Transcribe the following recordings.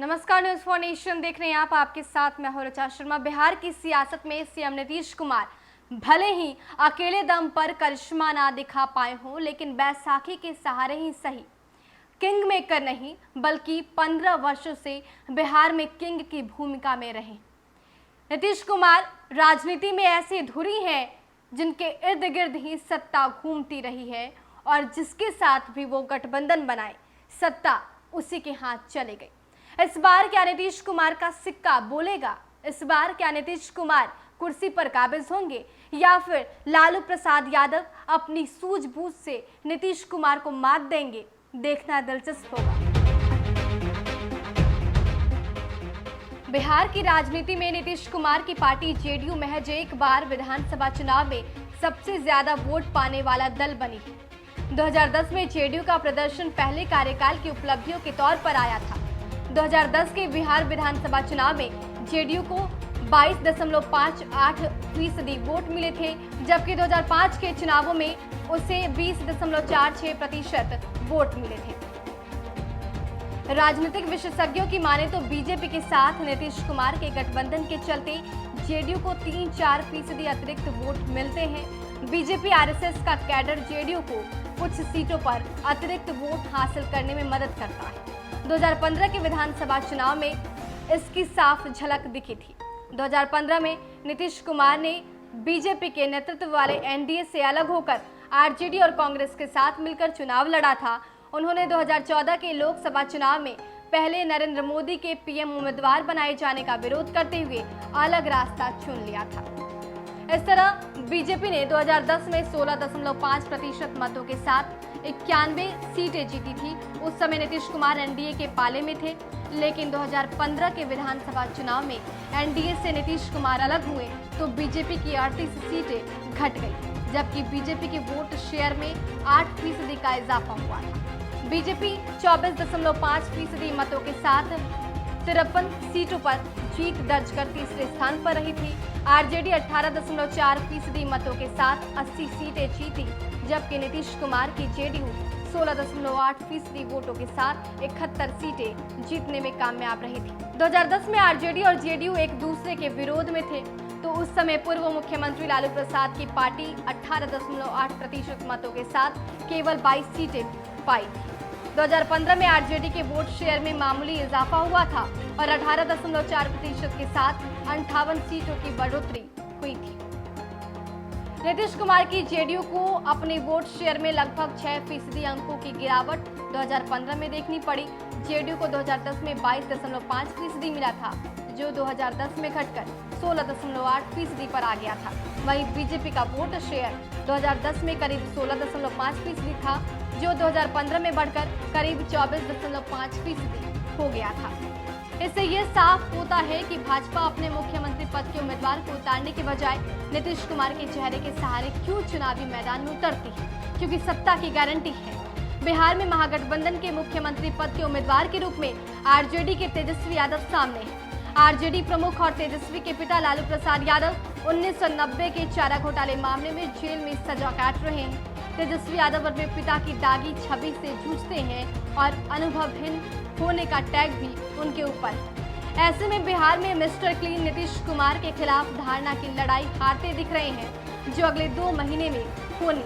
नमस्कार, news for nation देख रहे हैं आप। आपके साथ मैं हूं ऋचा शर्मा। बिहार की सियासत में सीएम नीतीश कुमार भले ही अकेले दम पर करिश्मा ना दिखा पाए हों, लेकिन बैसाखी के सहारे ही सही किंग मेकर नहीं बल्कि 15 वर्षों से बिहार में किंग की भूमिका में रहे। नीतीश कुमार राजनीति में ऐसी धुरी हैं जिनके इर्द गिर्द ही सत्ता घूमती रही है और जिसके साथ भी वो गठबंधन बनाए, सत्ता उसी के हाथ चले गई। इस बार क्या नीतीश कुमार का सिक्का बोलेगा? इस बार क्या नीतीश कुमार कुर्सी पर काबिज होंगे या फिर लालू प्रसाद यादव अपनी सूझबूझ से नीतीश कुमार को मात देंगे? देखना दिलचस्प होगा। बिहार की राजनीति में नीतीश कुमार की पार्टी जेडीयू महज एक बार विधानसभा चुनाव में सबसे ज्यादा वोट पाने वाला दल बनी। 2010 में जेडीयू का प्रदर्शन पहले कार्यकाल की उपलब्धियों के तौर पर आया था। 2010 के बिहार विधानसभा चुनाव में जेडीयू को 22.58% वोट मिले थे, जबकि 2005 के चुनावों में उसे 20.46% वोट मिले थे। राजनीतिक विशेषज्ञों की माने तो बीजेपी के साथ नीतीश कुमार के गठबंधन के चलते जेडीयू को 3-4% अतिरिक्त वोट मिलते हैं। बीजेपी आरएसएस का कैडर जेडीयू को कुछ सीटों पर अतिरिक्त वोट हासिल करने में मदद करता है। 2015 के विधानसभा चुनाव में इसकी साफ झलक दिखी थी। 2015 में नीतीश कुमार ने बीजेपी के नेतृत्व वाले एनडीए से अलग होकर आरजेडी और कांग्रेस के साथ मिलकर चुनाव लड़ा था। उन्होंने 2014 के लोकसभा चुनाव में पहले नरेंद्र मोदी के पीएम उम्मीदवार बनाए जाने का विरोध करते हुए अलग रास्ता चुन लिया था। इस तरह बीजेपी ने 2010 में 16.5% मतों के साथ 91 सीटें जीती थी। उस समय नीतीश कुमार एनडीए के पाले में थे, लेकिन 2015 के विधानसभा चुनाव में एनडीए से नीतीश कुमार अलग हुए तो बीजेपी की 38 सीटें घट गई, जबकि बीजेपी के वोट शेयर में 8% का इजाफा हुआ था। बीजेपी 24.5% मतों के साथ 53 सीटों पर जीत दर्ज कर तीसरे स्थान पर रही थी। आरजेडी 18.4% मतों के साथ 80 सीटें जीती, जबकि नीतीश कुमार की जेडीयू 16.8% वोटों के साथ 71 सीटें जीतने में कामयाब रही थी। 2010 में आरजेडी और जेडीयू एक दूसरे के विरोध में थे, तो उस समय पूर्व मुख्यमंत्री लालू प्रसाद की पार्टी 18.8% मतों के साथ केवल 22 सीटें पाई थी। 2015 में आरजेडी के वोट शेयर में मामूली इजाफा हुआ था और 18.4% के साथ 58 सीटों की बढ़ोतरी हुई थी। नीतीश कुमार की जेडीयू को अपने वोट शेयर में लगभग 6% अंकों की गिरावट 2015 में देखनी पड़ी। जेडीयू को 2010 में 22.5% मिला था, जो 2010 में घटकर 16.8% पर आ गया था। वहीं बीजेपी का वोट शेयर 2010 में करीब 16.5% था, जो 2015 में बढ़कर करीब 24.5% हो गया था। इससे ये साफ होता है कि भाजपा अपने मुख्यमंत्री पद के उम्मीदवार को उतारने के बजाय नीतीश कुमार के चेहरे के सहारे क्यों चुनावी मैदान में उतरती है, क्योंकि सत्ता की गारंटी है। बिहार में महागठबंधन के मुख्यमंत्री पद के उम्मीदवार के रूप में आरजेडी के तेजस्वी यादव सामने हैं। आरजेडी प्रमुख और तेजस्वी के पिता लालू प्रसाद यादव 1990 के चारा घोटाले मामले में जेल में सजा काट रहे हैं। तेजस्वी यादव अपने पिता की दागी छवि से जूझते हैं और अनुभवहीन होने का टैग भी उनके ऊपर है। ऐसे में बिहार में मिस्टर क्लीन नीतीश कुमार के खिलाफ धारणा की लड़ाई हारते दिख रहे हैं, जो अगले 2 महीने में होनी।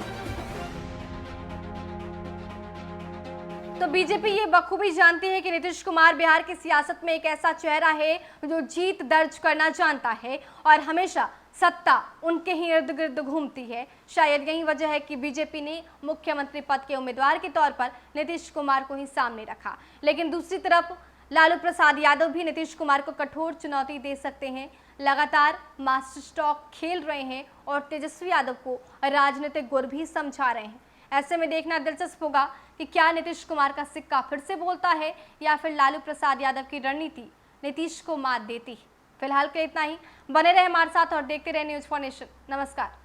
तो बीजेपी ये बखूबी जानती है कि नीतीश कुमार बिहार की सियासत में एक ऐसा चेहरा है जो जीत दर्ज करना जानता है और हमेशा सत्ता उनके ही इर्द गिर्द घूमती है। शायद यही वजह है कि बीजेपी ने मुख्यमंत्री पद के उम्मीदवार के तौर पर नीतीश कुमार को ही सामने रखा। लेकिन दूसरी तरफ लालू प्रसाद यादव भी नीतीश कुमार को कठोर चुनौती दे सकते हैं। लगातार मास्टर स्ट्रोक खेल रहे हैं और तेजस्वी यादव को राजनीतिक गुर भी समझा रहे हैं। ऐसे में देखना दिलचस्प होगा कि क्या नीतीश कुमार का सिक्का फिर से बोलता है या फिर लालू प्रसाद यादव की रणनीति नीतीश को मात देती है। फिलहाल के इतना ही। बने रहे हमारे साथ और देखते रहे न्यूज फॉर नेशन। नमस्कार।